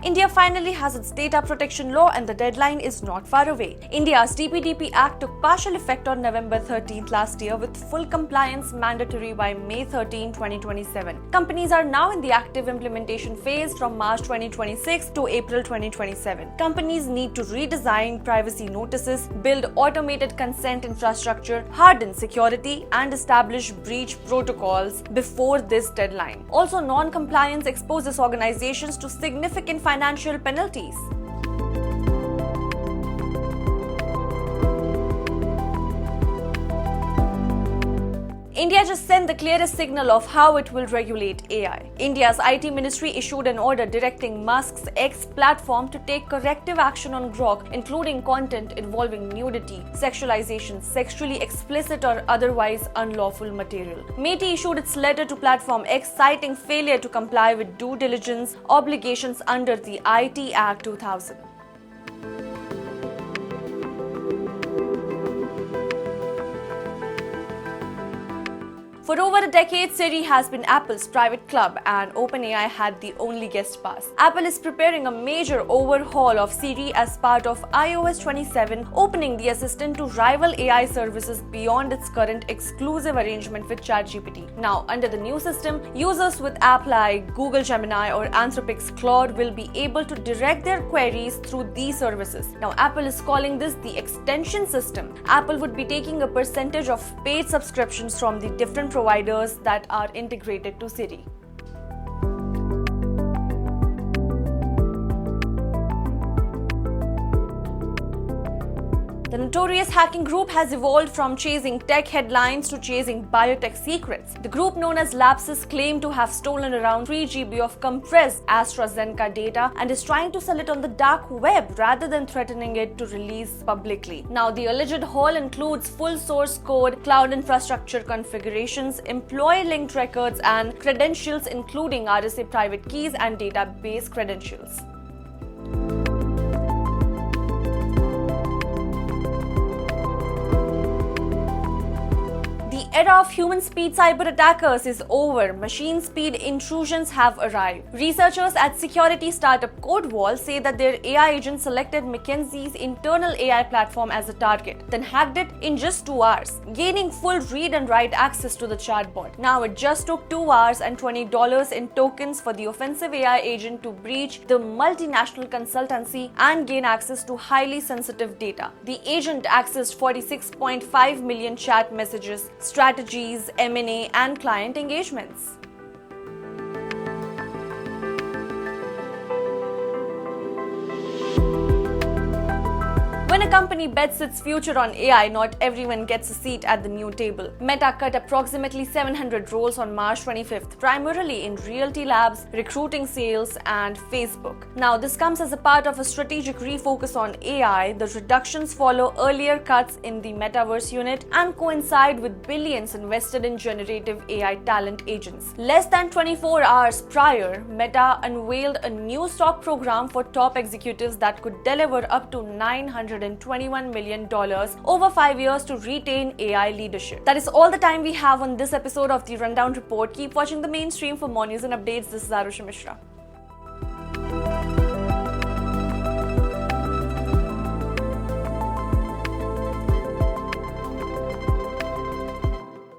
India finally has its data protection law and the deadline is not far away. India's DPDP Act took partial effect on November 13th last year with full compliance mandatory by May 13, 2027. Companies are now in the active implementation phase from March 2026 to April 2027. Companies need to redesign privacy notices, build automated consent infrastructure, harden security, and establish breach protocols before this deadline. Also, non-compliance exposes organizations to significant financial penalties. India just sent the clearest signal of how it will regulate AI. India's IT ministry issued an order directing Musk's X platform to take corrective action on Grok, including content involving nudity, sexualization, sexually explicit or otherwise unlawful material. MeitY issued its letter to Platform X citing failure to comply with due diligence obligations under the IT Act 2000. For over a decade, Siri has been Apple's private club and OpenAI had the only guest pass. Apple is preparing a major overhaul of Siri as part of iOS 27, opening the assistant to rival AI services beyond its current exclusive arrangement with ChatGPT. Now, under the new system, users with apps like Google Gemini or Anthropic's Claude will be able to direct their queries through these services. Now, Apple is calling this the extension system. Apple would be taking a percentage of paid subscriptions from the different providers that are integrated to Siri. The notorious hacking group has evolved from chasing tech headlines to chasing biotech secrets. The group known as Lapsus claimed to have stolen around 3 GB of compressed AstraZeneca data and is trying to sell it on the dark web rather than threatening it to release publicly. Now, the alleged haul includes full source code, cloud infrastructure configurations, employee-linked records, and credentials including RSA private keys and database credentials. The era of human speed cyber attackers is over. Machine speed intrusions have arrived. Researchers at security startup CodeWall say that their AI agent selected McKinsey's internal AI platform as a target, then hacked it in just 2 hours, gaining full read and write access to the chatbot. Now, it just took 2 hours and $20 in tokens for the offensive AI agent to breach the multinational consultancy and gain access to highly sensitive data. The agent accessed 46.5 million chat messages, strategies, M&A, and client engagements. When a company bets its future on AI, not everyone gets a seat at the new table. Meta cut approximately 700 roles on March 25th, primarily in Realty Labs, recruiting, sales, and Facebook. Now, this comes as a part of a strategic refocus on AI. The reductions follow earlier cuts in the Metaverse unit and coincide with billions invested in generative AI talent agents. Less than 24 hours prior, Meta unveiled a new stock program for top executives that could deliver up to $921 million over 5 years to retain AI leadership. That is all the time we have on this episode of the Rundown Report. Keep watching the mainstream for more news and updates. This is Arusha Mishra.